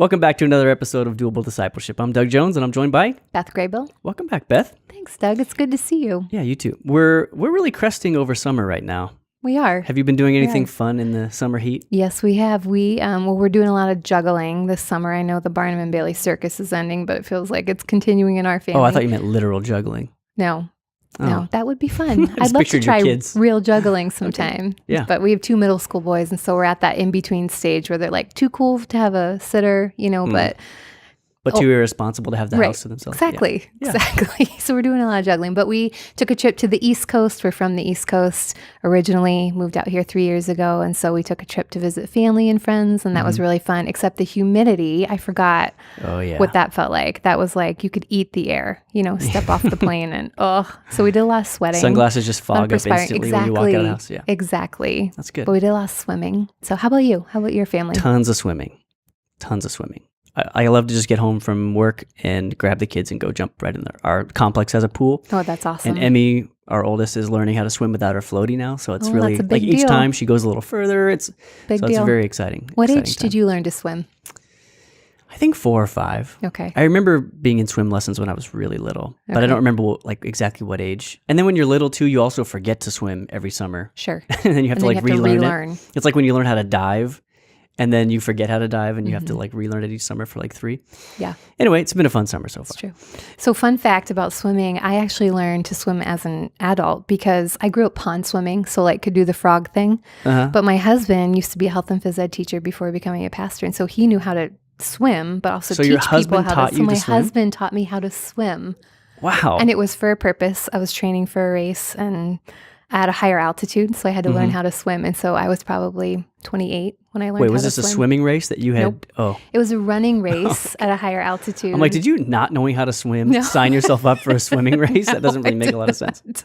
Welcome back to another episode of Doable Discipleship. I'm Doug Jones, and I'm joined by Beth Graybill. Welcome back, Beth. Thanks, Doug. It's good to see you. Yeah, you too. We're really cresting over summer right now. We are. Have you been doing anything fun in the summer heat? Yes, we have. We're doing a lot of juggling this summer. I know the Barnum and Bailey Circus is ending, but it feels like it's continuing in our family. Oh, I thought you meant literal juggling. No, Oh. that would be fun. I I'd love to pictured your try kids. real juggling sometime. Okay. Yeah. But we have two middle school boys, and so we're at that in-between stage where they're like too cool to have a sitter, But too irresponsible to have the house to themselves. Exactly. Yeah. Exactly. So we're doing a lot of juggling. But we took a trip to the East Coast. We're from the East Coast originally, moved out here 3 years ago. And so we took a trip to visit family and friends, and that was really fun. Except the humidity, I forgot what that felt like. That was like you could eat the air, step off the plane and so we did a lot of sweating. Sunglasses just fog up instantly when you walk out of the house. Yeah. Exactly. That's good. But we did a lot of swimming. So how about you? How about your family? Tons of swimming. I love to just get home from work and grab the kids and go jump right in there. Our complex has a pool. Oh, that's awesome. And Emmy, our oldest, is learning how to swim without her floaty now. So it's really that's a like big each deal. time she goes a little further. It's Big so deal. it's very exciting. What exciting age time. did you learn to swim? I think 4 or 5. Okay. I remember being in swim lessons when I was really little, but I Okay. don't remember exactly what age. And then when you're little too, you also forget to swim every summer. Sure. And then you have And to then like you have to relearn relearn. it. It's like when you learn how to dive and then you forget how to dive and you have to like relearn it each summer for like 3. Yeah. Anyway, it's been a fun summer so far. It's true. So fun fact about swimming, I actually learned to swim as an adult because I grew up pond swimming, so like could do the frog thing. Uh-huh. But my husband used to be a health and phys ed teacher before becoming a pastor, and so he knew how to swim, but also So teach your people husband how taught to you swim. to My swim? husband taught me how to swim, Wow. and it was for a purpose. I was training for a race and at a higher altitude, so I had to learn how to swim. And so I was probably 28 when I learned Wait, how was to this a swim. swimming race that you had? Nope. Oh. It was a running race at a higher altitude. I'm like, did you not knowing how to swim No. sign yourself up for a swimming race? That doesn't really I make a lot of sense. didn't.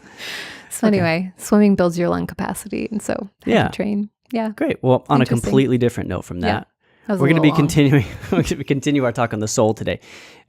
So anyway, swimming builds your lung capacity, and so I had to train. Yeah, Great. Well, on a Interesting. completely different note from that, that was we're a going to be little long. continuing. We're going to continue our talk on the soul today.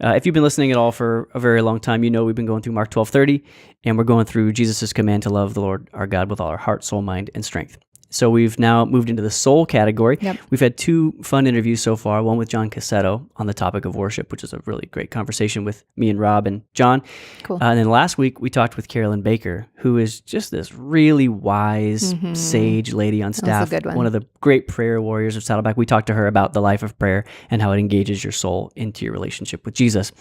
If you've been listening at all for a very long time, you know we've been going through Mark 12:30, and we're going through Jesus' command to love the Lord our God with all our heart, soul, mind, and strength. So we've now moved into the soul category. Yep. We've had 2 fun interviews so far, one with John Cassetto on the topic of worship, which is a really great conversation with me and Rob and John. Cool. And then last week, we talked with Carolyn Baker, who is just this really wise, sage lady on staff, good one. of the great prayer warriors of Saddleback. We talked to her about the life of prayer and how it engages your soul into your relationship with Jesus.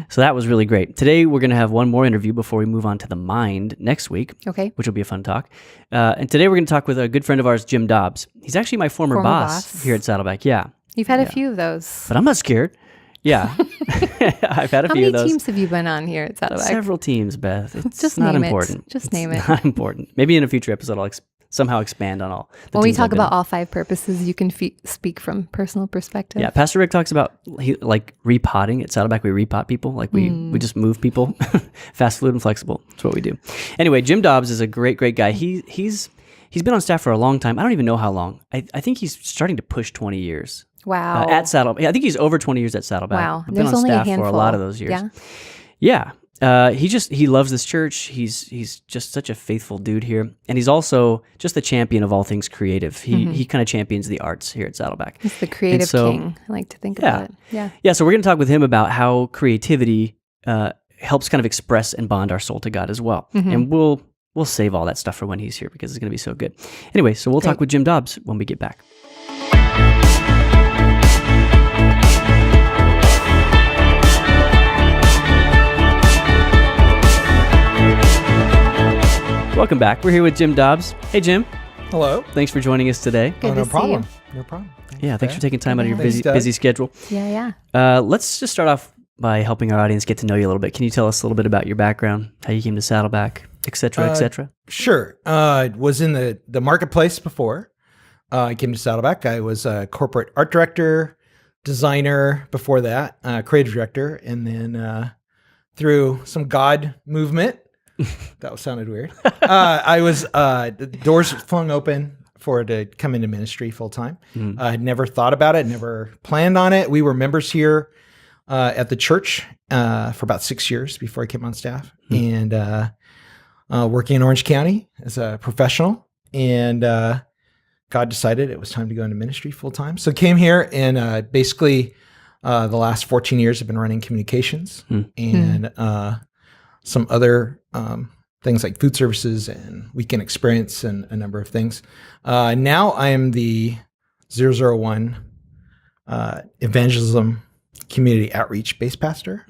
So that was really great. Today, we're going to have one more interview before we move on to the mind next week, Okay. which will be a fun talk. And today, we're going to talk with a good friend of ours, Jim Dobbs. He's actually my former boss here at Saddleback. Yeah. You've had a few of those. But I'm not scared. Yeah. I've had a How few many of those. teams have you been on here at Saddleback? Several teams, Beth. It's Just not name important. it. Just It's name it. not important. Maybe in a future episode, I'll somehow expand on all the When we teams I've talk been about on. all 5 purposes, you can speak from personal perspective. Yeah, Pastor Rick talks about repotting at Saddleback. We repot people, we just move people. Fast, fluid, and flexible. That's what we do. Anyway, Jim Dobbs is a great guy. He's been on staff for a long time. I don't even know how long. I think he's starting to push 20 years. Wow. At Saddleback. I think he's over 20 years at Saddleback. Wow. I've been There's on only a staff for handful. a lot of those years. Yeah. Yeah. He loves this church. He's just such a faithful dude here. And he's also just the champion of all things creative. He kind of champions the arts here at Saddleback. He's the creative so- king. I like to think about it. Yeah. Yeah, so we're going to talk with him about how creativity helps kind of express and bond our soul to God as well. And we'll save all that stuff for when he's here because it's going to be so good. Anyway, so we'll talk with Jim Dobbs when we get back. Welcome back. We're here with Jim Dobbs. Hey, Jim. Hello. Thanks for joining us today. Good no to see problem. you. No problem. Thanks for taking time out of your Thanks, busy Doug. busy schedule. Yeah. Let's just start off by helping our audience get to know you a little bit. Can you tell us a little bit about your background, how you came to Saddleback, et cetera, et cetera? Sure. Was in the marketplace before. I came to Saddleback. I was a corporate art director, designer before that, creative director, and then through some God movement, that sounded weird. I was the doors flung open to come into ministry full time. I had never thought about it, never planned on it. We were members here at the church for about 6 years before I came on staff, and working in Orange County as a professional. And God decided it was time to go into ministry full time. So came here and basically The last 14 years I've been running communications and some other things like food services and weekend experience and a number of things. Now I am the 001 evangelism community outreach base pastor.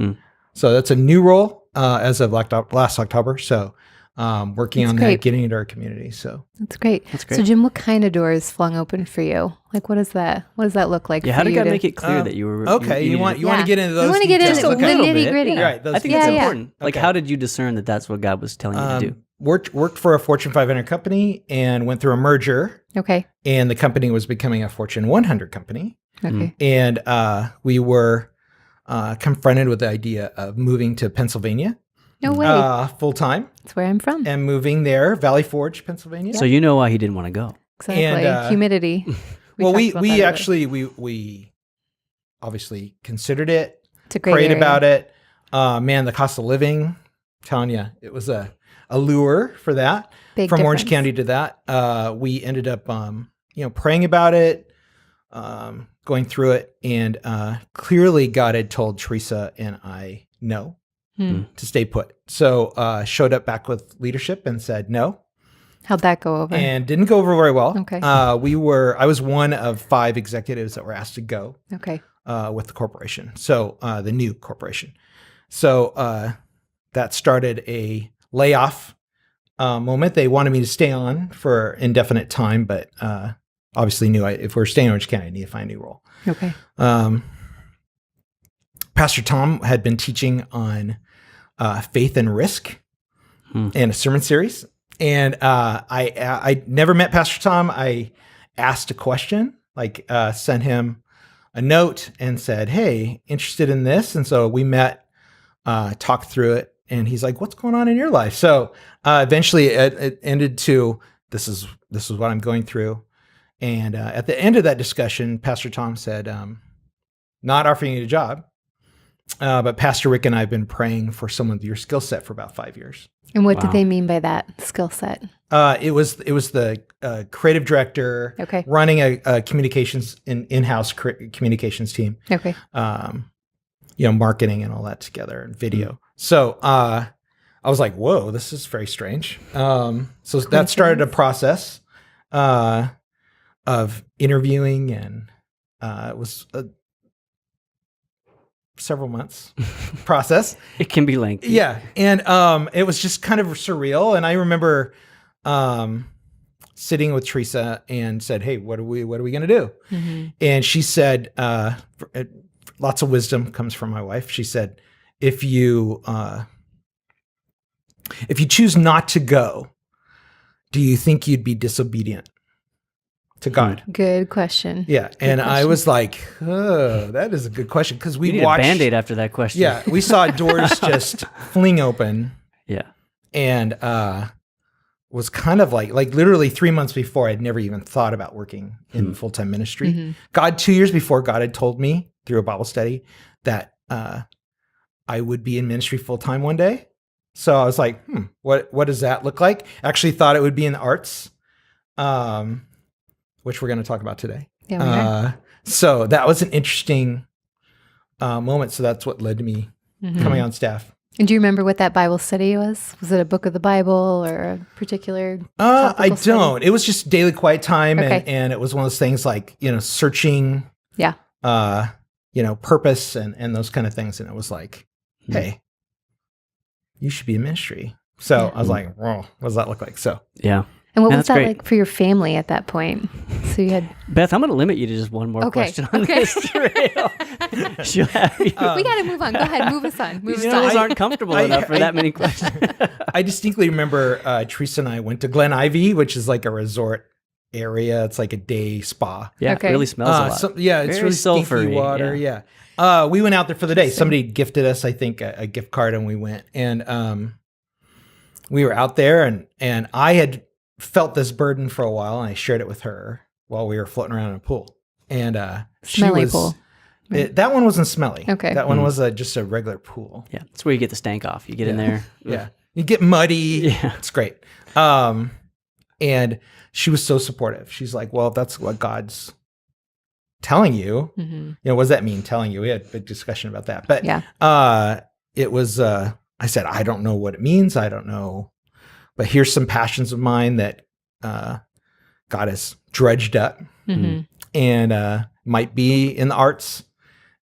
So that's a new role as of last October. So working on that, getting into our community. So that's great. So Jim, what kind of doors flung open for you? Like, what does that look like? Yeah, for how did you God make it clear that you were okay? You want to get into those? We want to get into the details. nitty gritty. Right. I think it's important. Like, how did you discern that that's what God was telling you to do? Worked for a Fortune 500 company and went through a merger. Okay. And the company was becoming a Fortune 100 company. Okay. And we were confronted with the idea of moving to Pennsylvania. No way. Full time. That's where I'm from. And moving there, Valley Forge, Pennsylvania. So you know why he didn't want to go. Exactly. And, humidity. We actually we obviously considered it. It's a great prayed area. about it. Man, the cost of living, I'm telling you, it was a lure for that. Big from difference. Orange County to that. We ended up praying about it, going through it, and clearly God had told Teresa and I no. To stay put. So showed up back with leadership and said no. How'd that go over? And didn't go over very well. Okay. I was one of 5 executives that were asked to go Okay. with the corporation. So the new corporation. So that started a layoff moment. They wanted me to stay on for indefinite time, but obviously knew if we're staying in Orange County, I need to find a new role. Okay. Pastor Tom had been teaching on faith and risk in a sermon series. And I never met Pastor Tom. I asked a question, sent him a note and said, hey, interested in this? And so we met, talked through it. And he's like, what's going on in your life? So eventually it ended to, this is what I'm going through. And at the end of that discussion, Pastor Tom said, not offering you a job, but Pastor Rick and I have been praying for someone with your skill set for about 5 years. And what did they mean by that skill set? It was the creative director running a communications in-house communications team. Okay. Marketing and all that together and video. So I was like, whoa, this is very strange. So that started a process of interviewing, and it was several months process. It can be lengthy. Yeah. And it was just kind of surreal. And I remember sitting with Teresa and said, hey, what are we going to do? Mm-hmm. And she said, lots of wisdom comes from my wife. She said, if you choose not to go, do you think you'd be disobedient to God? Good question. Yeah. And I was like, oh, that is a good question. Because we watched a Band-Aid after that question. Yeah. We saw doors just fling open. Yeah. And was kind of like literally 3 months before, I'd never even thought about working in full-time ministry. Mm-hmm. God, 2 years before, God had told me through a Bible study that I would be in ministry full-time one day. So I was like, what does that look like? Actually thought it would be in the arts, which we're going to talk about today. Yeah, so that was an interesting moment. So that's what led to me coming on staff. And do you remember what that Bible study was? Was it a book of the Bible or a particular I don't. study? It was just daily quiet time. And it was one of those things like, searching, purpose and those kind of things. And it was like, hey, you should be in ministry. So I was like, whoa, what does that look like? So, yeah. And what was that like for your family at that point? So you had Beth, I'm going to limit you to just one more question on this trail. She'll have you. We got to move on. Go ahead, move us on. These stools aren't comfortable enough for that many questions. I distinctly remember Teresa and I went to Glen Ivy, which is like a resort area. It's like a day spa. Yeah, it really smells a lot. It's very really stinky water. Yeah. We went out there for the day. Somebody gifted us, I think, a gift card, and we went. And we were out there, and I had felt this burden for a while, and I shared it with her while we were floating around in a pool. And smelly pool. That one wasn't smelly. Okay. That one was just a regular pool. Yeah. That's where you get the stank off. You get in there. Yeah. You get muddy. Yeah. It's great. And she was so supportive. She's like, well, if that's what God's telling you, what does that mean, telling you? We had a big discussion about that. But it was, I said, I don't know what it means. I don't know. But here's some passions of mine that God has dredged up and might be in the arts.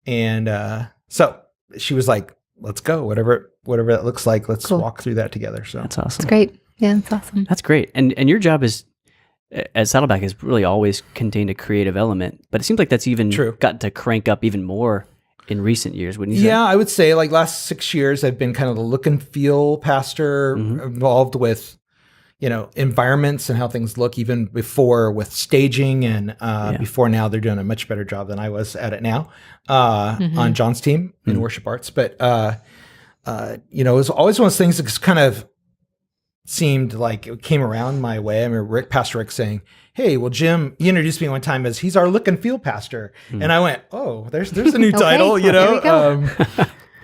And so she was like, let's go, whatever that looks like. Let's walk through that together. So that's awesome. That's great. Yeah, that's awesome. That's great. And your job is at Saddleback has really always contained a creative element, but it seems like that's even gotten to crank up even more in recent years, wouldn't you say? Yeah, I would say like last 6 years, I've been kind of the look and feel pastor, involved with, environments and how things look, even before with staging. And before now, they're doing a much better job than I was at it now on John's team in worship arts. But, it was always one of those things that just kind of seemed like it came around my way. I remember Pastor Rick saying, hey, well, Jim, he introduced me one time as he's our look and feel pastor. And I went, oh, there's a new title, There we go.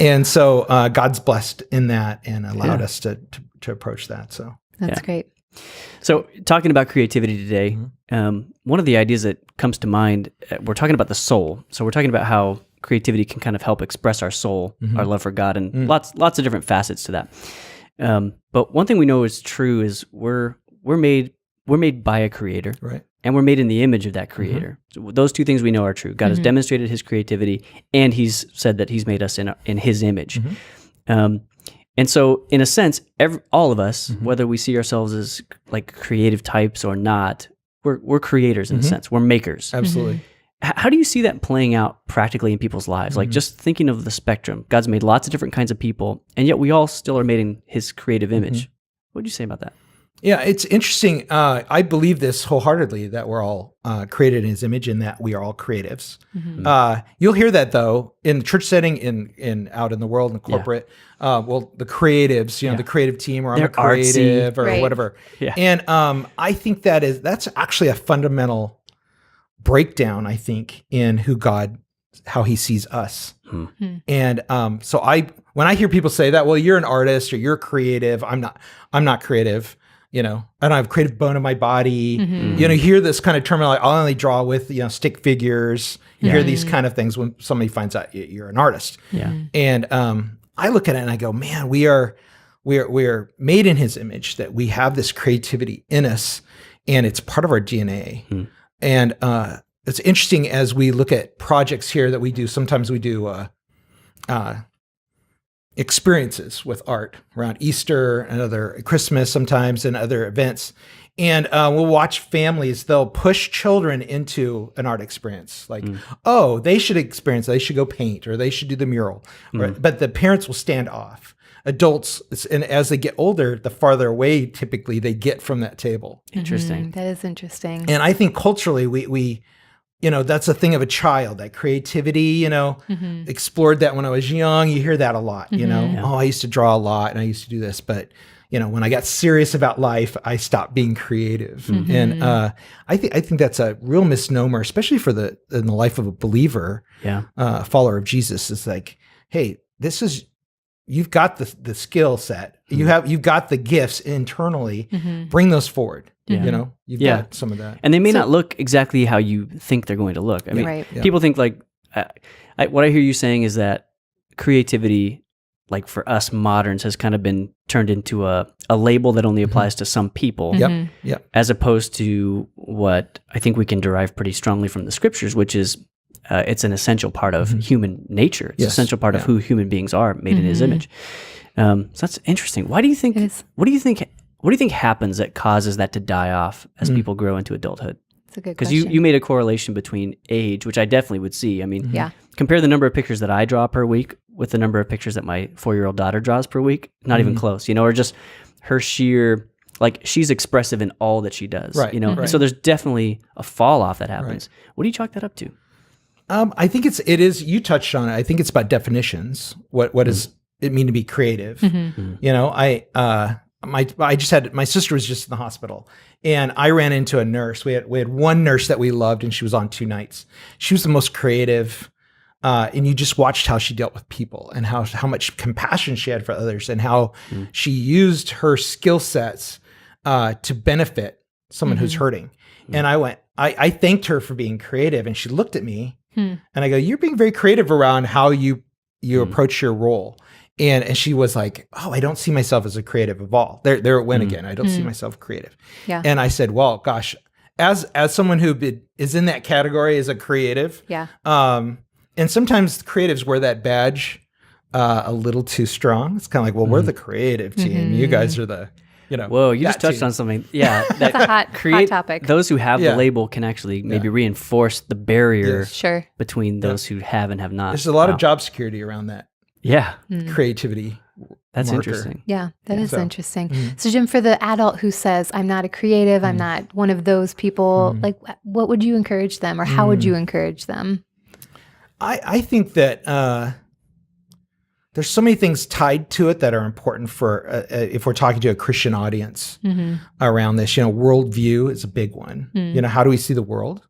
And so God's blessed in that and allowed us to approach that. So That's great. So talking about creativity today, one of the ideas that comes to mind, we're talking about the soul. So we're talking about how creativity can kind of help express our soul, our love for God, and lots of different facets to that. But one thing we know is true is we're made by a creator, right? And we're made in the image of that creator. So those two things we know are true. God has demonstrated his creativity, and he's said that he's made us in his image. And so in a sense, all of us, whether we see ourselves as like creative types or not, we're creators in a sense. We're makers. Absolutely. How do you see that playing out practically in people's lives? Like just thinking of the spectrum, God's made lots of different kinds of people, and yet we all still are made in his creative image. What would you say about that? Yeah, it's interesting. I believe this wholeheartedly, that we're all created in his image and that we are all creatives. You'll hear that though in the church setting, in out in the world in corporate. Well, the creatives, the creative team, or They're I'm a creative artsy. or whatever. Yeah. And I think that's actually a fundamental breakdown, I think, in how he sees us. And so when I hear people say that, well, you're an artist or you're creative, I'm not creative. I don't have a creative bone in my body. You hear this kind of terminology. I'll only draw with stick figures. You hear these kind of things when somebody finds out you're an artist. And I look at it and I go, man, we are made in his image, that we have this creativity in us, and it's part of our DNA. And it's interesting as we look at projects here that we do. Sometimes we do experiences with art around Easter and other Christmas sometimes and other events. And we'll watch families, they'll push children into an art experience. Like, oh, they should experience, they should go paint, or they should do the mural. But the parents will stand off. Adults, and as they get older, the farther away typically they get from that table. Interesting. That is interesting. And I think culturally we that's a thing of a child, that creativity, explored that when I was young. You hear that a lot, oh, I used to draw a lot and I used to do this, but when I got serious about life, I stopped being creative. And I think that's a real misnomer, especially in the life of a believer, a follower of Jesus. Is like, hey, you've got the skill set, you've got the gifts internally, bring those forward. You've got some of that. And they may not look exactly how you think they're going to look. I mean, people think like, what I hear you saying is that creativity, like for us moderns, has kind of been turned into a label that only applies to some people, as opposed to what I think we can derive pretty strongly from the scriptures, which is it's an essential part of human nature. It's an essential part of who human beings are, made in his image. So that's interesting. What do you think happens that causes that to die off as people grow into adulthood? That's a good question. Because you made a correlation between age, which I definitely would see. I mean, compare the number of pictures that I draw per week with the number of pictures that my 4-year-old daughter draws per week. Not even close, or just her sheer, like, she's expressive in all that she does, right. So there's definitely a fall off that happens. Right. What do you chalk that up to? I think it is, you touched on it. I think it's about definitions. What does it mean to be creative? I just had, my sister was just in the hospital, and I ran into a nurse. We had one nurse that we loved, and she was on 2 nights. She was the most creative, and you just watched how she dealt with people, and how much compassion she had for others, and how she used her skill sets to benefit someone who's hurting. And I went, I thanked her for being creative, and she looked at me, and I go, "You're being very creative around how you approach your role." And she was like, "Oh, I don't see myself as a creative of all." There it went again. I don't see myself creative. Yeah. And I said, "Well, gosh, as someone who is in that category as a creative, Yeah. And sometimes creatives wear that badge a little too strong. It's kind of like, well, we're the creative team. You guys are the, Whoa, you just that touched team." on something. Yeah. That's a hot topic. Those who have Yeah. the label can actually maybe reinforce the barrier Yes. Sure. between those who have and have not. There's a lot Wow. of job security around that Yeah. creativity. That's marker. interesting. Yeah, that is So, interesting. So, Jim, for the adult who says, I'm not a creative, I'm not one of those people, like, what would you encourage them, or how would you encourage them? I think that there's so many things tied to it that are important for if we're talking to a Christian audience around this. Worldview is a big one. How do we see the world?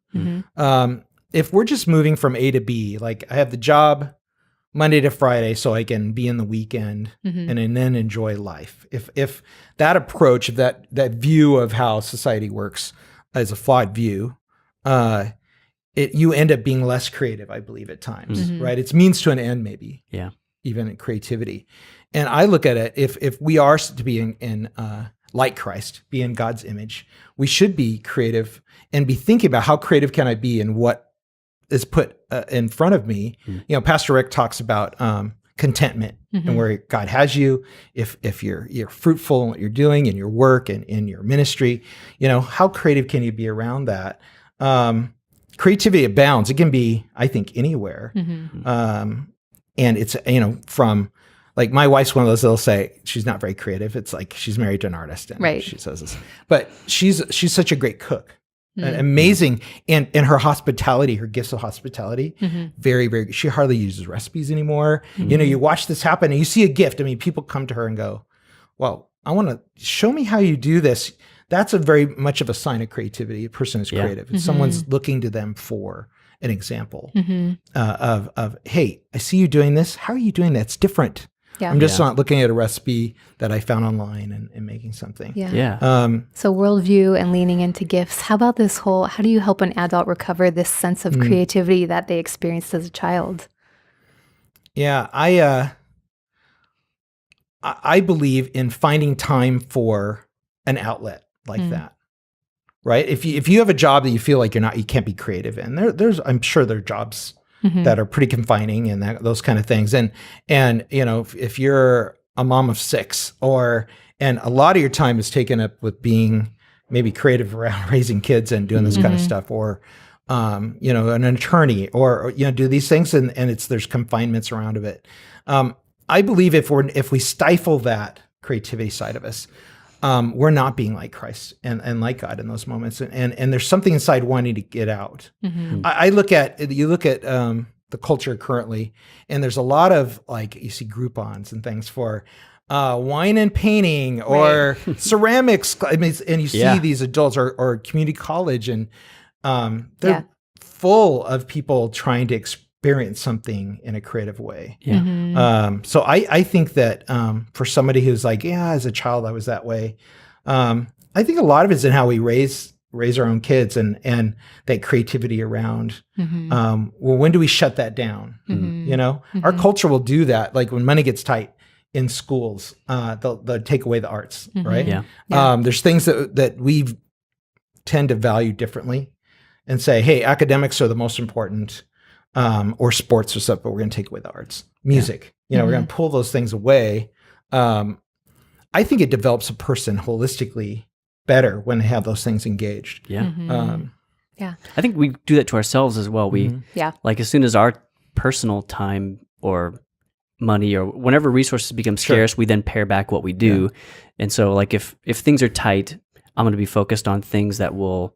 If we're just moving from A to B, like I have the job Monday to Friday so I can be in the weekend and then enjoy life. If that approach, that view of how society works is a flawed view, you end up being less creative, I believe, at times, right? It's means to an end, maybe. Yeah. Even in creativity. And I look at it, if we are to be in like Christ, be in God's image, we should be creative and be thinking about how creative can I be in what is put in front of me. Pastor Rick talks about contentment and where God has you. If you're fruitful in what you're doing in your work and in your ministry, how creative can you be around that? Creativity abounds. It can be, I think, anywhere. And it's, from like my wife's one of those that'll say she's not very creative. It's like she's married to an artist and Right. she says this, but she's such a great cook. Amazing. And her hospitality, her gifts of hospitality, very, very, she hardly uses recipes anymore. You watch this happen and you see a gift. I mean, people come to her and go, well, I want to show me how you do this. That's a very much of a sign of creativity. A person is creative. If someone's looking to them for an example of, hey, I see you doing this. How are you doing that? It's different. Yeah. I'm just not looking at a recipe that I found online and making something. Yeah. Yeah. So worldview and leaning into gifts. How about this how do you help an adult recover this sense of creativity that they experienced as a child? Yeah. I believe in finding time for an outlet like that. Right. If you have a job that you feel like you can't be creative in, I'm sure there are jobs that are pretty confining and those kind of things. And if you're a mom of 6 and a lot of your time is taken up with being maybe creative around raising kids and doing this kind of stuff, or, an attorney or do these things and there's confinements around of it. I believe if we stifle that creativity side of us, we're not being like Christ and like God in those moments. And there's something inside wanting to get out. You look at the culture currently, and there's a lot of you see Groupons and things for wine and painting or ceramics. I mean, and you see these adults or community college, and they're full of people trying to experience something in a creative way. So I think that for somebody who's like, as a child I was that way, I think a lot of it's in how we raise our own kids and that creativity around. Well, when do we shut that down? Our culture will do that. Like when money gets tight in schools, they'll take away the arts, right? There's things that we tend to value differently and say, hey, academics are the most important. Or sports or stuff, but we're going to take away the arts, music. We're going to pull those things away. I think it develops a person holistically better when they have those things engaged. I think we do that to ourselves as well. We like as soon as our personal time or money or whenever resources become scarce, we then pare back what we do. And so like if things are tight, I'm going to be focused on things that will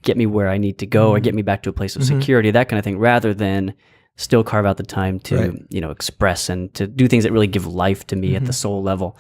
get me where I need to go or get me back to a place of security, that kind of thing, rather than still carve out the time to, express and to do things that really give life to me at the soul level.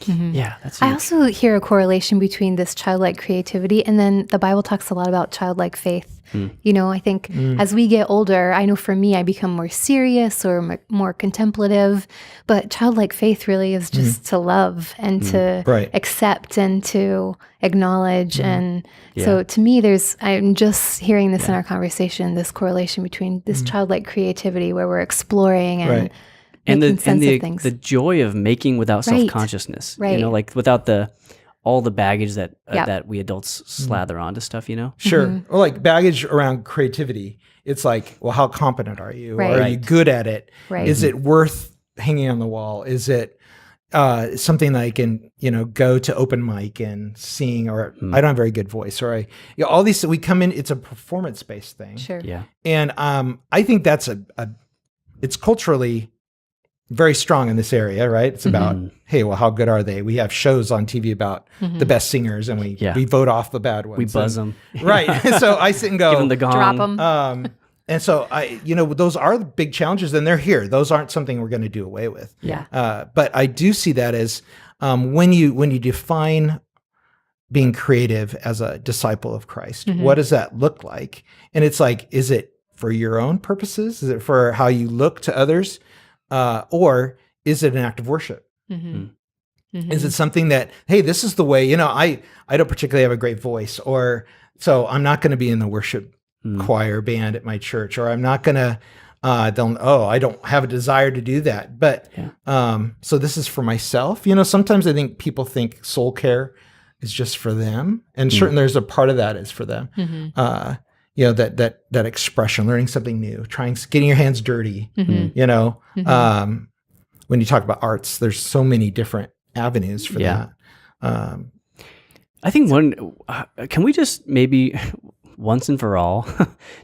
Yeah, that's I huge. also hear a correlation between this childlike creativity and then the Bible talks a lot about childlike faith. You know, I think as we get older, I know for me, I become more serious or more contemplative, but childlike faith really is just to love and to Right. accept and to acknowledge. And so to me, I'm just hearing this in our conversation, this correlation between this childlike creativity where we're exploring and Right. and making sense of things. the joy of making without Right. self-consciousness. You know, Right. like without all the baggage that Yep. that we adults slather onto stuff, you know? Sure. Or like baggage around creativity. It's like, well, how competent are you? Right. Are you good at it? Right. Is it worth hanging on the wall? Is it something that I can, go to open mic and sing, or I don't have a very good voice, or all these, we come in, it's a performance-based thing. Sure. Yeah. And I think that's it's culturally very strong in this area, right? It's about, hey, well, how good are they? We have shows on TV about the best singers, and we vote off the bad ones. We buzz them. Right. So I sit and go, Give them the gong. Drop them. and so those are the big challenges, and they're here. Those aren't something we're going to do away with. Yeah. But I do see that as when you define being creative as a disciple of Christ, what does that look like? And it's like, is it for your own purposes? Is it for how you look to others? Or is it an act of worship? Is it something that, hey, this is the way, I don't particularly have a great voice, or so I'm not going to be in the worship choir band at my church, or I'm not going to, I don't have a desire to do that. But so this is for myself. Sometimes I think people think soul care is just for them. And certainly there's a part of that is for them. That expression, learning something new, getting your hands dirty, when you talk about arts, there's so many different avenues for that. I think can we just maybe once and for all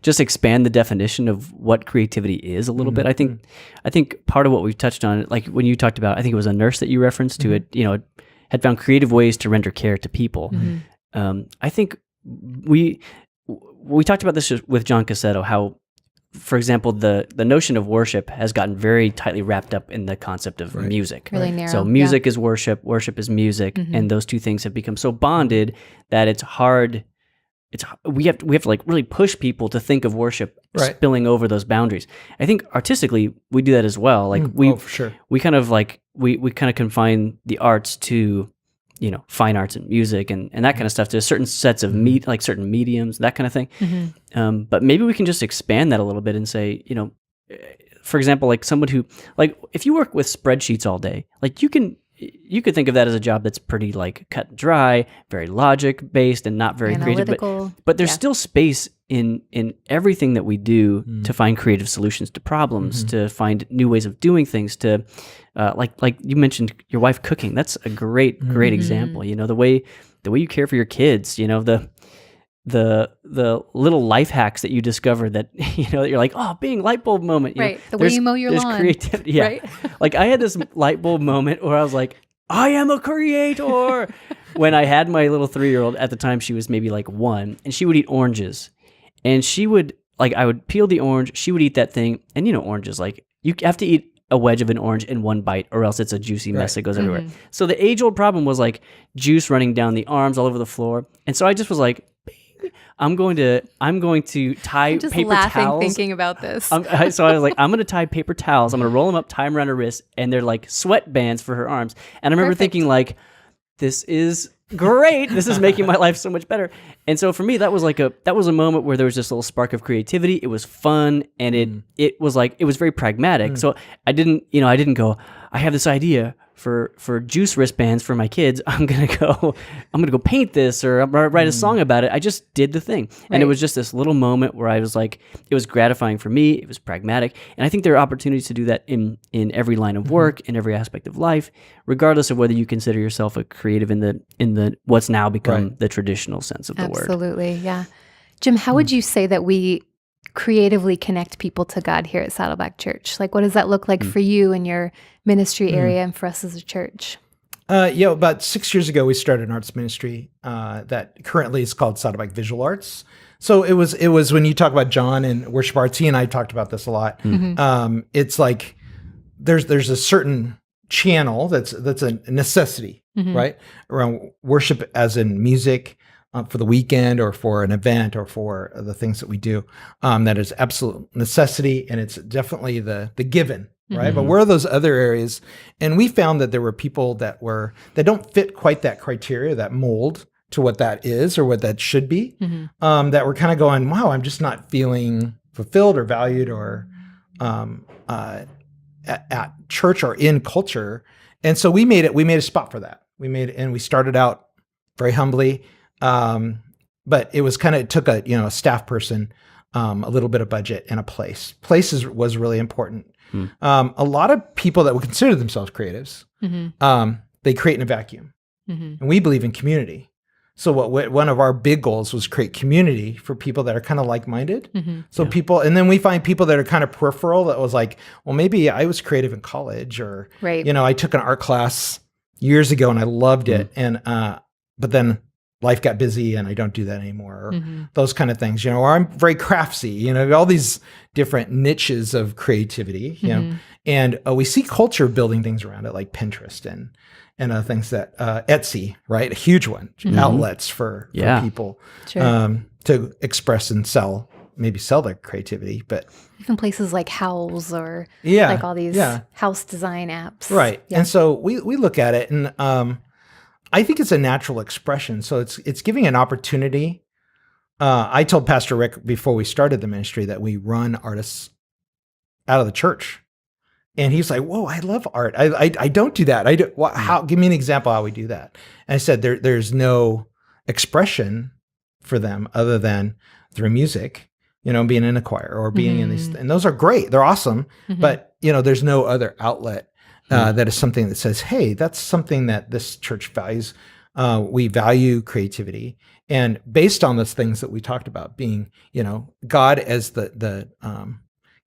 just expand the definition of what creativity is a little bit? I think part of what we've touched on, like when you talked about, I think it was a nurse that you referenced to it, had found creative ways to render care to people. I think we talked about this with John Cassetto, how, for example, the notion of worship has gotten very tightly wrapped up in the concept of music. Really narrow. So music is worship, worship is music, and those two things have become so bonded that it's hard. We have to like really push people to think of worship spilling over those boundaries. I think artistically we do that as well. Like for sure. we kind of like we kind of confine the arts to fine arts and music and that kind of stuff, to certain sets of like certain mediums, that kind of thing. But maybe we can just expand that a little bit and say, for example, like someone who, like, if you work with spreadsheets all day, like you could think of that as a job that's pretty like cut and dry, very logic based and not very Analytical. creative. But there's still space in everything that we do to find creative solutions to problems, to find new ways of doing things, to like you mentioned your wife cooking. That's a great example. The way you care for your kids, the little life hacks that you discover that that you're like, oh, being light bulb moment. Right. The way you mow your lawn. Creativity. Yeah. Right. Like I had this light bulb moment where I was like, I am a creator. When I had my little 3-year-old, at the time she was maybe like 1, and she would eat oranges, and she would I would peel the orange, she would eat that thing, and oranges, like you have to eat a wedge of an orange in one bite, or else it's a juicy mess that goes everywhere. So the age-old problem was like juice running down the arms all over the floor, and so I just was like, I'm going to tie I'm just paper laughing towels. thinking about this. So I was like, I'm going to tie paper towels. I'm going to roll them up, tie them around her wrist, and they're like sweat bands for her arms. And I remember thinking like, this is great. This is making my life so much better. And so for me, that was a moment where there was this little spark of creativity. It was fun, and it was very pragmatic. So I didn't go, I have this idea for juice wristbands for my kids. I'm gonna go paint this, or I'm gonna write a song about it. I just did the thing, and it was just this little moment where I was like, it was gratifying for me. It was pragmatic, and I think there are opportunities to do that in every line of work, in every aspect of life, regardless of whether you consider yourself a creative in the what's now become the traditional sense of the word. Absolutely, yeah. Jim, how would you say that we creatively connect people to God here at Saddleback Church? Like, what does that look like for you in your ministry area and for us as a church? About 6 years ago, we started an arts ministry that currently is called Saddleback Visual Arts. So it was when you talk about John and worship arts, he and I talked about this a lot. It's like there's a certain channel that's a necessity, right? Around worship as in music for the weekend or for an event or for the things that we do. That is absolute necessity, and it's definitely the given, right? But where are those other areas? And we found that there were people that don't fit quite that criteria, that mold to what that is or what that should be, that were kind of going, wow, I'm just not feeling fulfilled or valued or at church or in culture. And so we made a spot for that. We started out very humbly. But it was it took a staff person, a little bit of budget and a place. Places was really important. A lot of people that would consider themselves creatives, they create in a vacuum, and we believe in community. So one of our big goals was create community for people that are kind of like-minded. So people, and then we find people that are kind of peripheral that was like, well, maybe I was creative in college or, I took an art class years ago and I loved it. And, but then life got busy and I don't do that anymore, or those kind of things, or I'm very craftsy, all these different niches of creativity, and we see culture building things around it like Pinterest and things that Etsy, right? A huge one, outlets for people to express and sell their creativity, but even places like Howls or like all these house design apps. Right. Yeah. And so we look at it and I think it's a natural expression. So it's giving an opportunity. I told Pastor Rick before we started the ministry that we run artists out of the church. And he's like, whoa, I love art. I don't do that. Give me an example how we do that. And I said, there's no expression for them other than through music, being in a choir or being in these, and those are great. They're awesome. But, there's no other outlet that is something that says, hey, that's something that this church values. We value creativity. And based on those things that we talked about being, God as the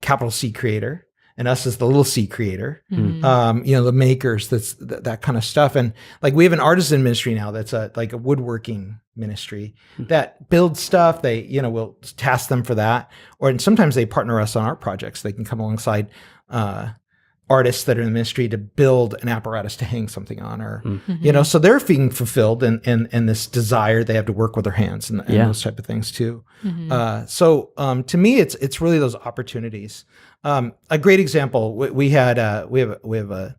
capital C creator, and us as the little c creator, the makers, that kind of stuff. And like we have an artisan ministry now that's like a woodworking ministry that builds stuff. They, we'll task them for that. And sometimes they partner us on art projects. They can come alongside artists that are in the ministry to build an apparatus to hang something on, or, so they're being fulfilled in this desire they have to work with their hands and those type of things too. So to me, it's really those opportunities. A great example, we have a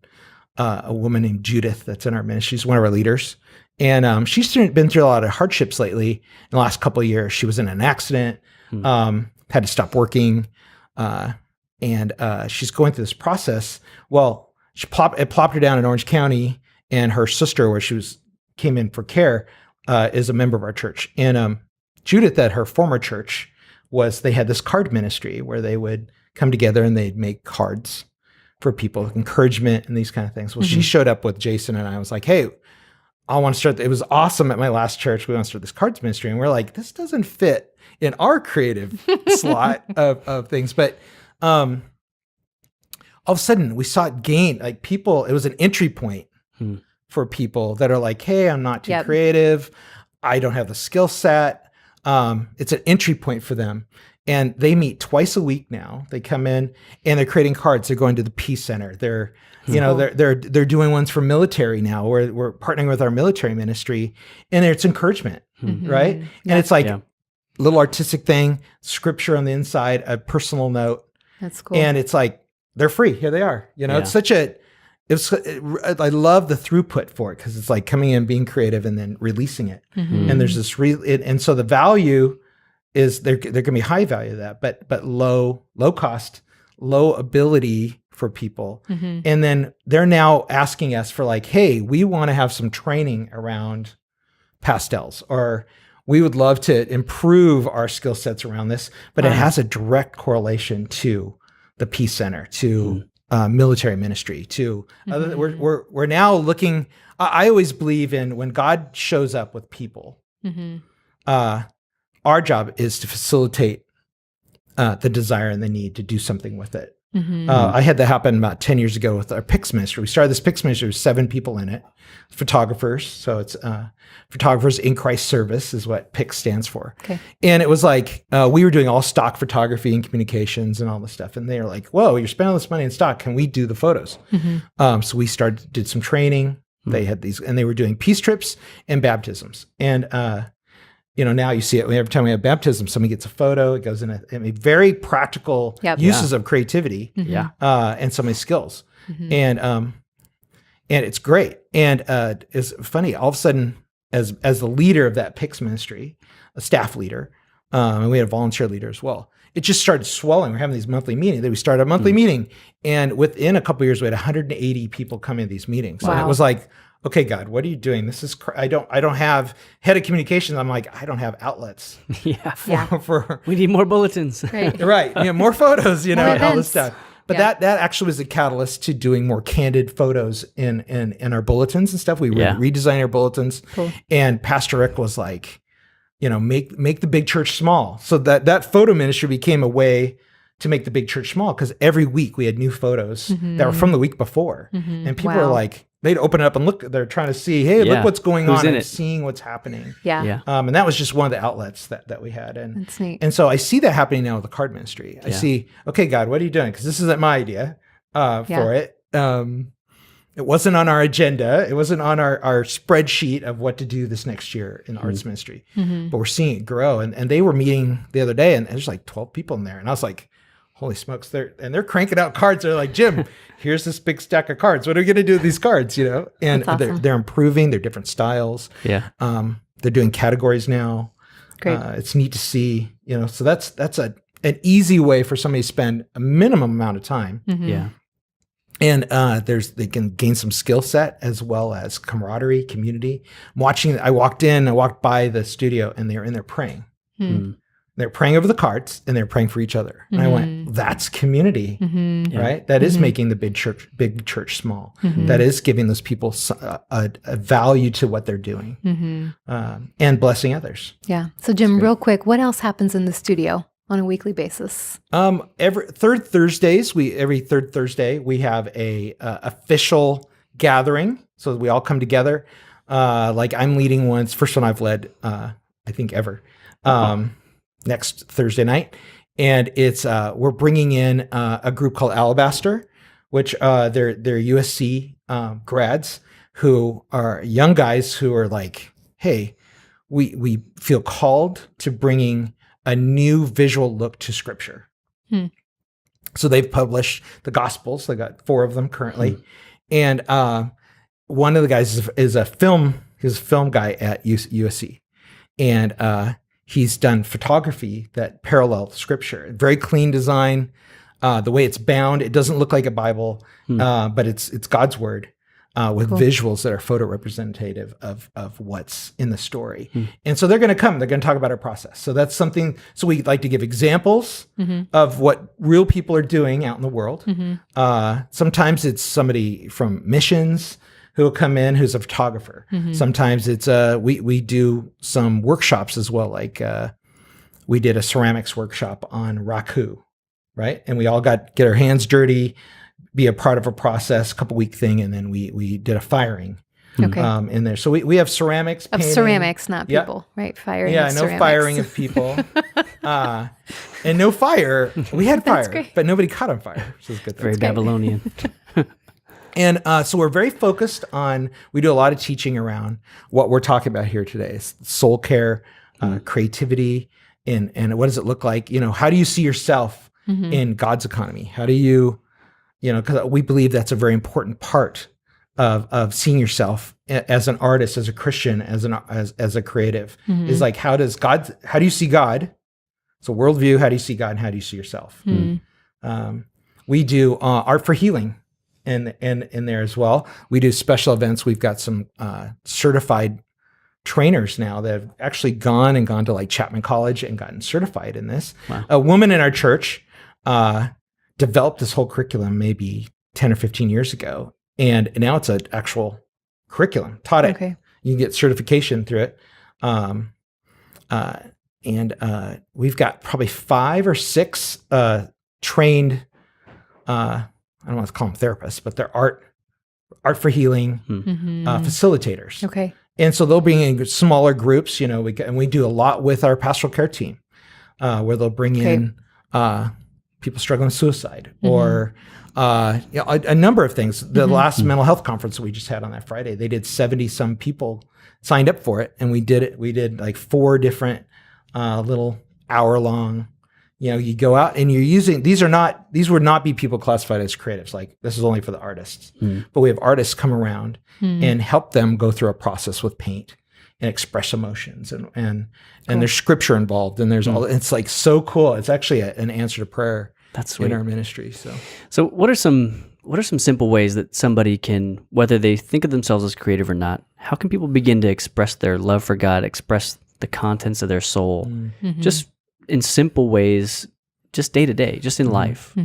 woman named Judith that's in our ministry. She's one of our leaders, and she's been through a lot of hardships lately. In the last couple of years, she was in an accident, had to stop working, and she's going through this process. Well, it plopped her down in Orange County, and her sister, where she came in for care, is a member of our church. And Judith, at her former church, they had this card ministry where they would come together and they'd make cards for people, encouragement and these kind of things. Well, she showed up with Jason and I was like, hey, I want to start. It was awesome at my last church. We want to start this cards ministry. And we're like, this doesn't fit in our creative slot of things. But all of a sudden we saw it gain, like people, it was an entry point for people that are like, hey, I'm not too creative. I don't have the skill set. It's an entry point for them. And they meet twice a week now. They come in and they're creating cards. They're going to the Peace Center. They're, they're doing ones for military now. We're partnering with our military ministry, and it's encouragement, right? And it's like a little artistic thing, scripture on the inside, a personal note. That's cool. And it's like they're free. Here they are. It's such a. I love the throughput for it because it's like coming in, being creative, and then releasing it. And there's this and so the value is there can be high value of that, but low cost, low ability for people. And then they're now asking us for like, hey, we want to have some training around pastels, or we would love to improve our skill sets around this, but it has a direct correlation to the Peace Center, to military ministry, to we're now looking. I always believe in when God shows up with people, our job is to facilitate the desire and the need to do something with it. I had that happen about 10 years ago with our PIX ministry. We started this PIX ministry with 7 people in it, photographers. So it's Photographers in Christ Service is what PIX stands for. Okay. And it was like, we were doing all stock photography and communications and all this stuff. And they were like, whoa, you're spending all this money in stock. Can we do the photos? So we did some training. They had these, and they were doing peace trips and baptisms. And, now you see it every time we have baptism, somebody gets a photo. It goes in a very practical uses of creativity and somebody's skills. And it's great. And it's funny, all of a sudden, as the leader of that PIX ministry, a staff leader, and we had a volunteer leader as well, it just started swelling. We're having these monthly meetings. Then we started a monthly meeting. And within a couple of years, we had 180 people come in these meetings. Wow. And it was like, okay, God, what are you doing? This is, I don't have head of communications. I'm like, I don't have outlets. For We need more bulletins. Right. More photos, More and all events. this stuff. But that actually was a catalyst to doing more candid photos in our bulletins and stuff. We redesigned our bulletins. Cool. And Pastor Rick was like, make the big church small. So that photo ministry became a way to make the big church small, because every week we had new photos that were from the week before. And people were like, they'd open it up and look, they're trying to see, hey, look what's going on and seeing what's happening. And that was just one of the outlets that we had. And that's neat. And so I see that happening now with the card ministry. I see, okay, God, what are you doing? Because this isn't my idea for it. It wasn't on our agenda. It wasn't on our spreadsheet of what to do this next year in arts ministry. But we're seeing it grow. And they were meeting the other day, and there's like 12 people in there. And I was like, holy smokes, they're cranking out cards. They're like, Jim, here's this big stack of cards. What are we going to do with these cards? And awesome. they're improving. They're different styles. They're doing categories now. Great. It's neat to see. So that's an easy way for somebody to spend a minimum amount of time. And they can gain some skill set as well as camaraderie, community. I walked by the studio, and they were in there praying. They're praying over the cards, and they're praying for each other. And I went, that's community, right? That is making the big church small. That is giving those people a value to what they're doing, and blessing others. Yeah. So Jim, real quick, what else happens in the studio on a weekly basis? Every third Thursday, we have a official gathering. So we all come together. Like I'm leading one. It's the first one I've led, I think ever. Next Thursday night. And it's, we're bringing in a group called Alabaster, which they're USC grads who are young guys who are like, hey, we feel called to bringing a new visual look to Scripture. So they've published the Gospels. They got 4 of them currently. And one of the guys is a film guy at USC. And he's done photography that parallels Scripture. Very clean design. The way it's bound, it doesn't look like a Bible, but it's God's word with visuals that are photo representative of what's in the story. And so they're going to come. They're going to talk about our process. So that's something. So we like to give examples of what real people are doing out in the world. Sometimes it's somebody from missions who will come in who's a photographer. Sometimes it's we do some workshops as well. Like we did a ceramics workshop on raku, right? And we all get our hands dirty, be a part of a process, couple week thing, and then we did a firing in there. So we have ceramics, of painting. ceramics, not people, right? Firing. Yeah, of no ceramics. firing of people, and no fire. We had fire, but nobody caught on fire, which is a good thing. Very Babylonian. And so we're very focused on, we do a lot of teaching around what we're talking about here today. It's soul care, creativity, and what does it look like? How do you see yourself in God's economy? How do you, because we believe that's a very important part of seeing yourself as an artist, as a Christian, as a creative, is like, how do you see God? So worldview, how do you see God, and how do you see yourself? We do art for healing. In there as well. We do special events. We've got some certified trainers now that have actually gone to like Chapman College and gotten certified in this. Wow. A woman in our church developed this whole curriculum maybe 10 or 15 years ago. And now it's an actual curriculum, taught it. Okay. You can get certification through it. And we've got probably 5 or 6 trained I don't want to call them therapists, but they're art for healing facilitators. Okay. And so they'll bring in smaller groups, and we do a lot with our pastoral care team, where they'll bring in people struggling with suicide or a number of things. The last mental health conference we just had on that Friday, they did 70 some people signed up for it, and we did like 4 different little hour long. You go out and you're using these would not be people classified as creatives. Like, this is only for the artists, but we have artists come around and help them go through a process with paint and express emotions and there's scripture involved, and there's all. It's like so cool. It's actually an answer to prayer. That's sweet. In our ministry. So what are some simple ways that somebody can, whether they think of themselves as creative or not, how can people begin to express their love for God, express the contents of their soul, just in simple ways, just day to day, just in life?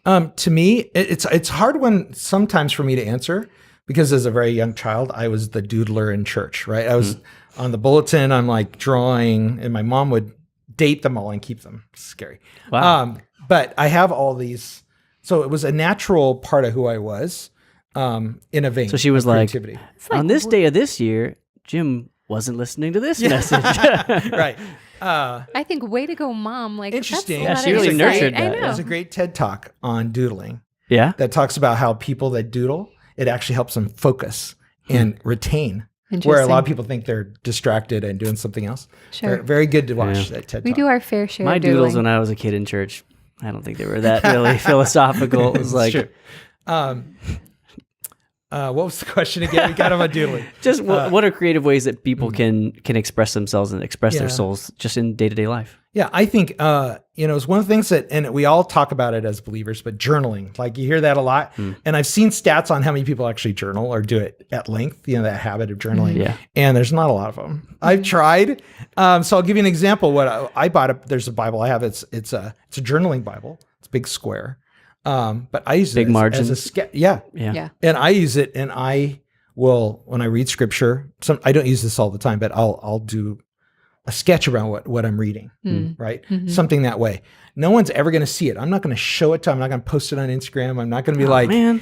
To me, it's hard sometimes for me to answer, because as a very young child, I was the doodler in church, right? I was on the bulletin, I'm like drawing, and my mom would date them all and keep them. It's scary. Wow. But I have all these, so it was a natural part of who I was, in a vein. So she was like, creativity. on this day of this year, Jim wasn't listening to this message. Right. I think, way to go, Mom. Like, Interesting. That's Yeah, she really insight. nurtured I that. know. There's a great TED Talk on doodling Yeah. that talks about how people that doodle, it actually helps them focus and retain. Where a lot of people think they're distracted and doing something else. Sure. Very, very good to watch that TED We Talk. do our fair share My of doodles doodling. when I was a kid in church, I don't think they were that really philosophical. It was like, True. What was the question again? We got them on doodling. just what are creative ways that people can express themselves and express their Yeah. souls just in day-to-day life? Yeah, I think, it's one of the things that, and we all talk about it as believers, but journaling, like you hear that a lot. And I've seen stats on how many people actually journal or do it at length, that habit of journaling. Yeah. And there's not a lot of them. I've tried. So I'll give you an example. What I bought, there's a Bible I have. It's a journaling Bible. It's a big square. But I use Big it margins. as a sketch. Yeah. Yeah. And I use it, and I will, when I read scripture, I don't use this all the time, but I'll do a sketch around what I'm reading, right? Something that way. No one's ever going to see it. I'm not going to show it to them. I'm not going to post it on Instagram. I'm not going to be man.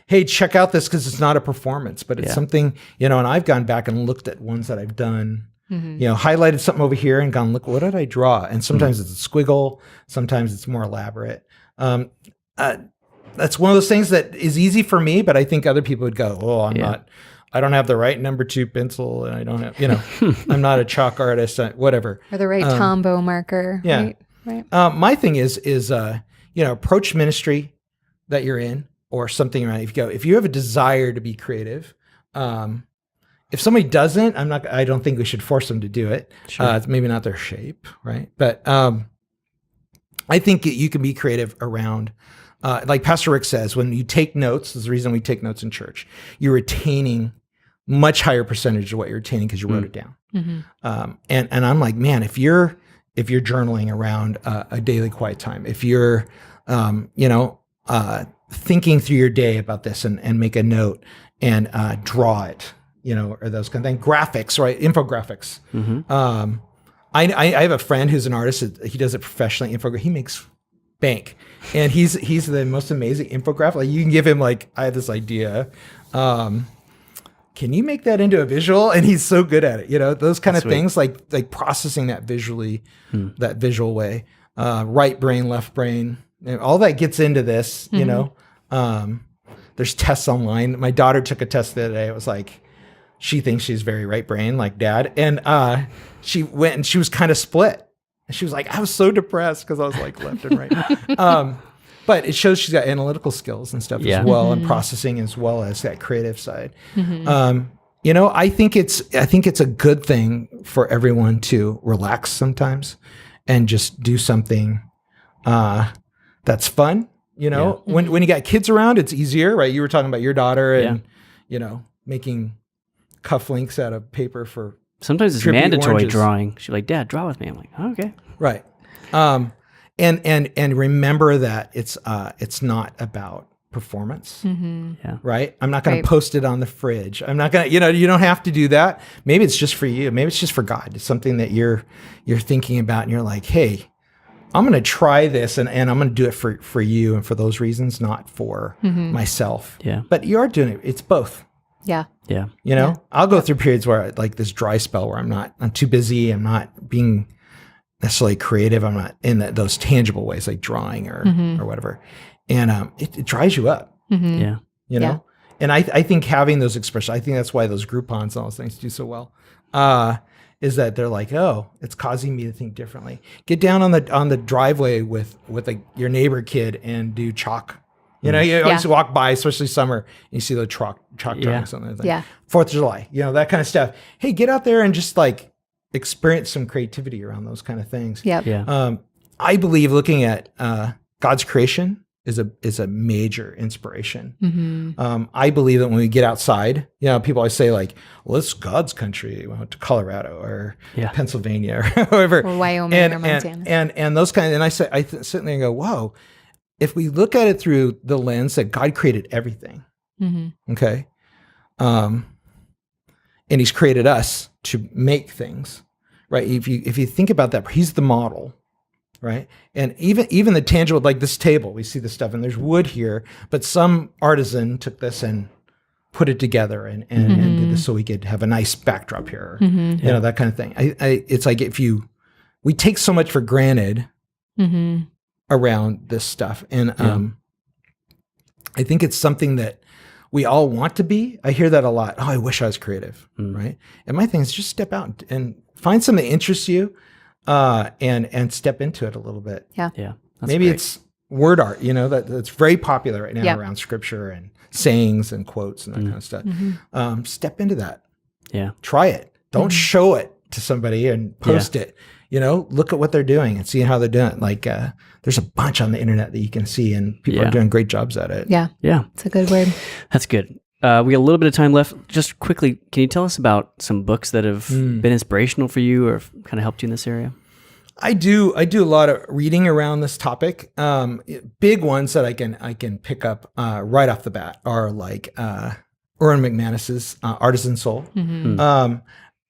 hey, check out this, because it's not a performance, but it's something, and I've gone back and looked at ones that I've done, highlighted something over here and gone, look, what did I draw? And sometimes it's a squiggle. Sometimes it's more elaborate. That's one of those things that is easy for me, but I think other people would go, oh, I don't have the right number 2 pencil, and I don't have, I'm not a chalk artist, whatever. Or the right Tombow marker. Yeah. Right. My thing is approach ministry that you're in or something around. If you have a desire to be creative, if somebody doesn't, I don't think we should force them to do it. Sure. It's maybe not their shape, right? But I think you can be creative around, like Pastor Rick says, when you take notes, there's the reason we take notes in church, you're retaining much higher percentage of what you're retaining because you wrote it down. And I'm like, man, if you're journaling around a daily quiet time, if you're, thinking through your day about this and make a note and draw it, or those kind of things, graphics, right? Infographics. I have a friend who's an artist. He does it professionally. He makes bank, and he's the most amazing infographic. Like, you can give him, like, I have this idea. Can you make that into a visual? And he's so good at it. Those kind of things, like processing that visually, that visual way. Right brain, left brain, all that gets into this. There's tests online. My daughter took a test the other day. It was like, she thinks she's very right brain, like Dad. And she went and she was kind of split. And she was like, I was so depressed because I was like left and right. But it shows she's got analytical skills and stuff as well, and processing as well as that creative side. I think it's a good thing for everyone to relax sometimes and just do something that's fun. When you got kids around, it's easier, right? You were talking about your daughter and making cufflinks out of paper for sometimes it's trippy mandatory oranges. Drawing. She's like, Dad, draw with me. I'm like, oh, okay. Right. And remember that it's not about performance, right? I'm not going to post it on the fridge. I'm not going to, you don't have to do that. Maybe it's just for you. Maybe it's just for God. It's something that you're thinking about, and you're like, hey, I'm going to try this and I'm going to do it for you and for those reasons, not for myself. Yeah. But you are doing it. It's both. Yeah. Yeah. You know, I'll go through periods where like this dry spell where I'm too busy. I'm not being necessarily creative. I'm not in those tangible ways like drawing or whatever. And it dries you up, Yeah. you know? And I think having those expressions, I think that's why those Groupons and all those things do so well. Is that they're like, oh, it's causing me to think differently. Get down on the driveway with your neighbor kid and do chalk. You know, you always walk by, especially summer, and you see the chalk drawing or something. Like 4th of July, you know, that kind of stuff. Hey, get out there and just like experience some creativity around those kind of things. Yeah. I believe looking at God's creation is a major inspiration. I believe that when we get outside, you know, people always say like, well, it's God's country. We went to Colorado or Pennsylvania or wherever. Or Wyoming or Montana. And those kind of, and I sit there and go, whoa, if we look at it through the lens that God created everything, okay? And he's created us to make things, right? If you think about that, he's the model. Right. And even the tangible, like this table, we see this stuff and there's wood here, but some artisan took this and put it together and did this so we could have a nice backdrop here, you know, that kind of thing. It's like we take so much for granted around this stuff. And I think it's something that we all want to be. I hear that a lot. Oh, I wish I was creative. Right. And my thing is just step out and find something that interests you. And step into it a little bit. Yeah. Maybe it's word art, you know, that's very popular right now around scripture and sayings and quotes and that kind of stuff. Step into that. Yeah. Try it. Don't show it to somebody and post it. You know, look at what they're doing and see how they're doing it. Like there's a bunch on the internet that you can see and people are doing great jobs at it. Yeah. Yeah. It's a good word. That's good. We got a little bit of time left. Just quickly, can you tell us about some books that have been inspirational for you or kind of helped you in this area? I do a lot of reading around this topic. Big ones that I can pick up right off the bat are like Erwin McManus's Artisan Soul.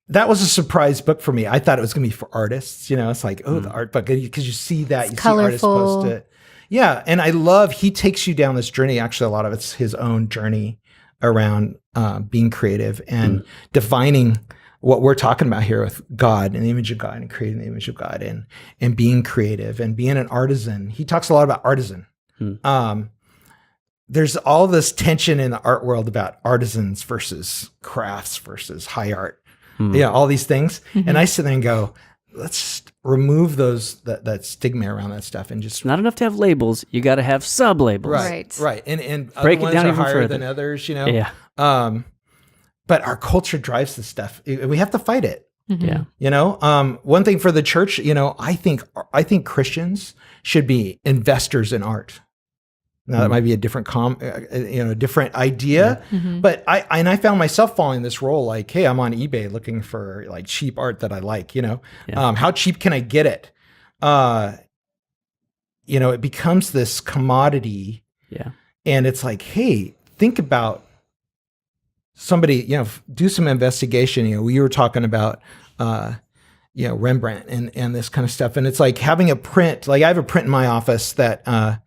That was a surprise book for me. I thought it was going to be for artists. You know, it's like, oh, the art book, because you see that, you colorful. See artists post it. Yeah, and I love he takes you down this journey. Actually, a lot of it's his own journey around being creative and defining what we're talking about here with God and the image of God and creating the image of God and being creative and being an artisan. He talks a lot about artisan. There's all this tension in the art world about artisans versus crafts versus high art. Yeah, all these things. And I sit there and go, let's remove that stigma around that stuff and just Not enough to have labels. You got to have sub labels. Right. And Break other it down ones are even higher further. than others, you know? Yeah. But our culture drives this stuff. We have to fight it. Yeah. You know, one thing for the church, you know, I think Christians should be investors in art. Now that might be a different different idea, but I found myself falling this role. Like, hey, I'm on eBay looking for like cheap art that I like. You know, how cheap can I get it? You know, it becomes this commodity. Yeah, and it's like, hey, think about somebody. You know, do some investigation. You know, we were talking about. You know, Rembrandt and this kind of stuff, and it's like having a print. Like I have a print in my office that.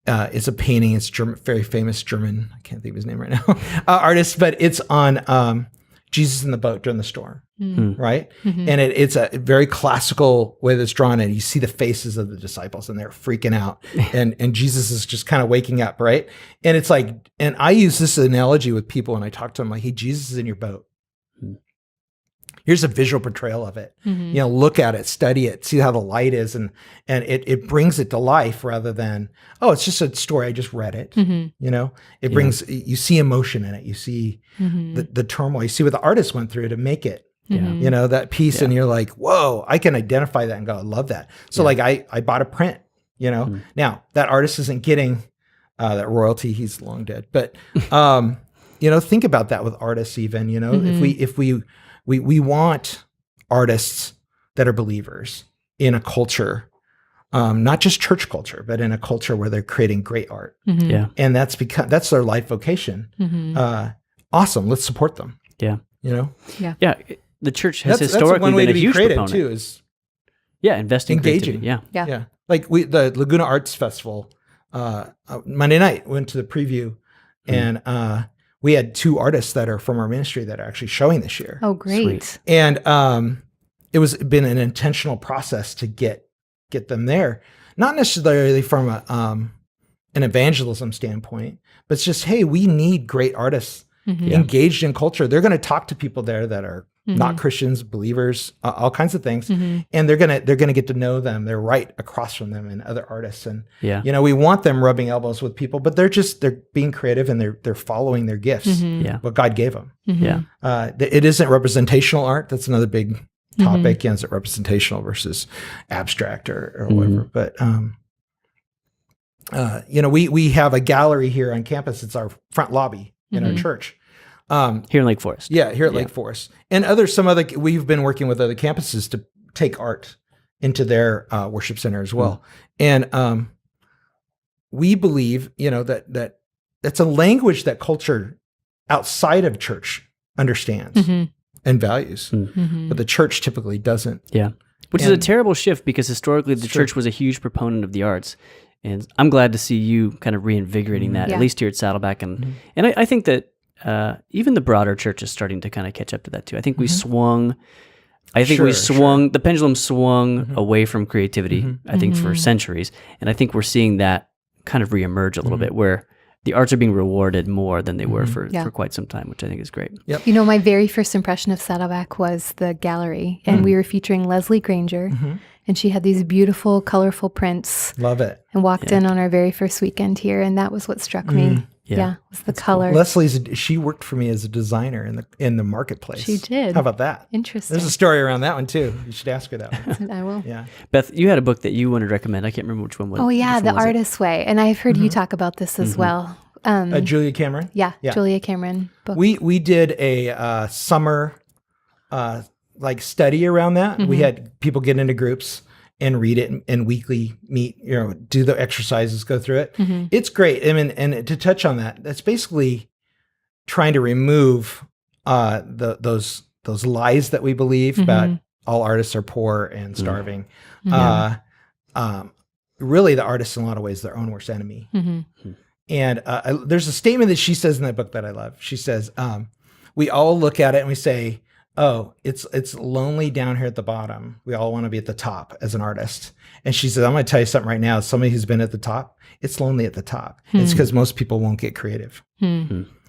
It's a painting. It's very famous German. I can't think of his name right now. Artist, but it's on Jesus in the boat during the storm, right? And it's a very classical way that's drawn, and you see the faces of the disciples, and they're freaking out, and Jesus is just kind of waking up, right? And it's like, and I use this analogy with people when I talk to them, like, "Hey, Jesus is in your boat. Here's a visual portrayal of it. You know, look at it, study it, see how the light is, and it brings it to life rather than, oh, it's just a story. I just read it. You know, it brings, you see emotion in it. You see the turmoil. You see what the artist went through to make it. You know, that piece, and you're like, whoa, I can identify that and go, I love that. So like I bought a print. You know, now that artist isn't getting that royalty. He's long dead. But you know, think about that with artists. Even, you know, if we want artists that are believers in a culture, not just church culture, but in a culture where they're creating great art. Yeah. And that's their life vocation. Awesome. Let's support them. Yeah. You know? Yeah. The church has That's historically one way been to a be huge creative proponent. too, is investing engaging. creativity. Yeah. Yeah. like the Laguna Arts Festival, Monday night went to the preview, and we had 2 artists that are from our ministry that are actually showing this year. Oh, great. Sweet. And it was been an intentional process to get them there, not necessarily from an evangelism standpoint, but it's just, hey, we need great artists engaged in culture. They're going to talk to people there that are not Christians, believers, all kinds of things, and they're gonna get to know them. They're right across from them and other artists, and we want them rubbing elbows with people, but they're being creative and they're following their gifts, what God gave them. It isn't representational art. That's another big topic. Is it representational versus abstract or whatever? But we have a gallery here on campus. It's our front lobby in our church. Here in Lake Forest. Yeah, here at Lake Forest. And we've been working with other campuses to take art into their worship center as well. And we believe, that that's a language that culture outside of church understands and values, but the church typically doesn't. Yeah. Which is a terrible shift, because historically the church was a huge proponent of the arts. And I'm glad to see you kind of reinvigorating that, at least here at Saddleback. And I think that even the broader church is starting to kind of catch up to that too. I think we swung, the pendulum swung away from creativity, I think, for centuries. And I think we're seeing that kind of reemerge a little bit, where the arts are being rewarded more than they were for quite some time, which I think is great. Yep. My very first impression of Saddleback was the gallery, and we were featuring Leslie Granger, and she had these beautiful, colorful prints. Love it. And walked in on our very first weekend here, and that was what struck me. Was the color. Cool. She worked for me as a designer in the marketplace. She did. How about that? Interesting. There's a story around that one too. You should ask her that one. I will. Yeah. Beth, you had a book that you wanted to recommend. I can't remember which one was. Oh yeah, The Artist's Way, and I've heard you talk about this as well. Julia Cameron. Yeah, Julia Cameron book. We did a summer study around that. We had people get into groups and read it and weekly meet, do the exercises, go through it. It's great. I mean, and to touch on that, that's basically trying to remove those lies that we believe about all artists are poor and starving. Really, the artist in a lot of ways, their own worst enemy. And there's a statement that she says in that book that I love. She says, we all look at it and we say, oh, it's lonely down here at the bottom. We all want to be at the top as an artist. And she said, I'm going to tell you something right now. As somebody who's been at the top, it's lonely at the top. It's because most people won't get creative.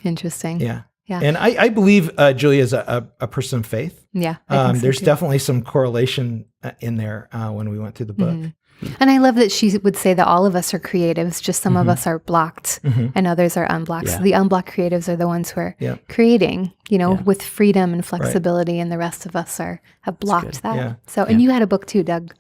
Interesting. Yeah. And I believe Julia is a person of faith. Yeah. There's definitely some correlation in there when we went through the book. And I love that she would say that all of us are creatives, just some of us are blocked and others are unblocked. So the unblocked creatives are the ones who are creating, with freedom and flexibility, and the rest of us have blocked that. Yeah. So, and you had a book too, Doug.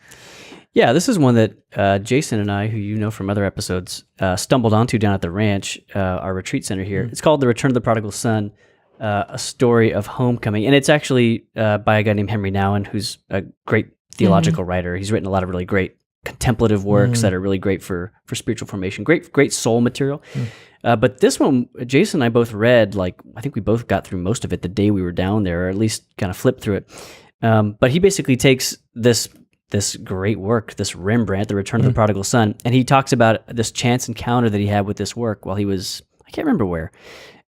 Yeah, this is one that Jason and I, who you know from other episodes, stumbled onto down at the ranch, our retreat center here. It's called The Return of the Prodigal Son, a story of homecoming. And it's actually by a guy named Henry Nouwen, who's a great theological writer. He's written a lot of really great contemplative works that are really great for spiritual formation, great soul material. But this one, Jason and I both read, I think we both got through most of it the day we were down there, or at least kind of flipped through it. But he basically takes this great work, this Rembrandt, The Return of the Prodigal Son, and he talks about this chance encounter that he had with this work while he was, I can't remember where,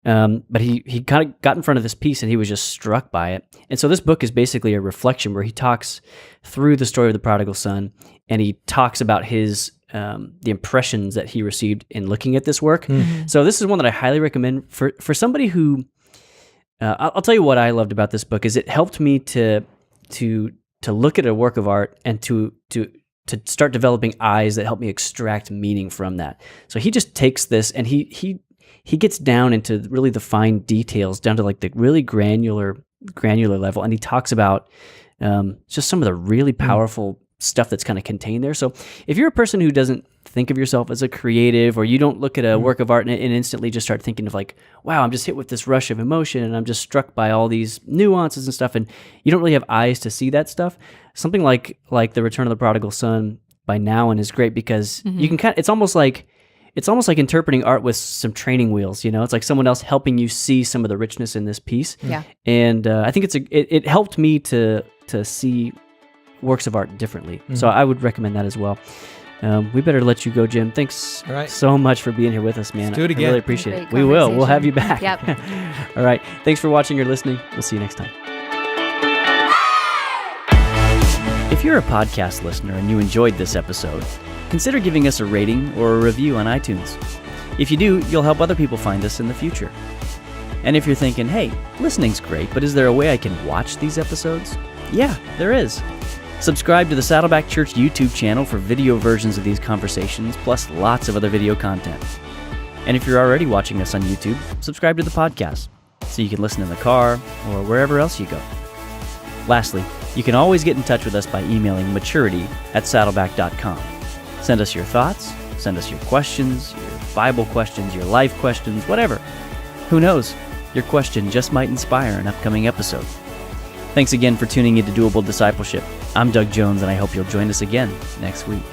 but he kind of got in front of this piece and he was just struck by it. And so this book is basically a reflection where he talks through the story of the prodigal son, and he talks about his the impressions that he received in looking at this work. So this is one that I highly recommend for somebody who. I'll tell you what I loved about this book is it helped me to look at a work of art and to start developing eyes that help me extract meaning from that. So he just takes this and he gets down into really the fine details, down to the really granular level, and he talks about just some of the really powerful stuff that's kind of contained there. So if you're a person who doesn't think of yourself as a creative, or you don't look at a work of art and instantly just start thinking of wow, I'm just hit with this rush of emotion and I'm just struck by all these nuances and stuff, and you don't really have eyes to see that stuff, something like The Return of the Prodigal Son by Nouwen is great, because you can it's almost like interpreting art with some training wheels. It's like someone else helping you see some of the richness in this piece. Yeah. And I think it helped me to see works of art differently. So I would recommend that as well. We better let you go, Jim. Thanks All right. so much for being here with us, man. Let's do it I again. really appreciate it. Great We will. We'll have you conversation. back. Yep. All right. Thanks for watching or listening. We'll see you next time. If you're a podcast listener and you enjoyed this episode, consider giving us a rating or a review on iTunes. If you do, you'll help other people find us in the future. And if you're thinking, hey, listening's great, but is there a way I can watch these episodes? Yeah, there is. Subscribe to the Saddleback Church YouTube channel for video versions of these conversations, plus lots of other video content. And if you're already watching us on YouTube, subscribe to the podcast so you can listen in the car or wherever else you go. Lastly, you can always get in touch with us by emailing maturity@saddleback.com. Send us your thoughts, send us your questions, your Bible questions, your life questions, whatever. Who knows? Your question just might inspire an upcoming episode. Thanks again for tuning into Doable Discipleship. I'm Doug Jones, and I hope you'll join us again next week.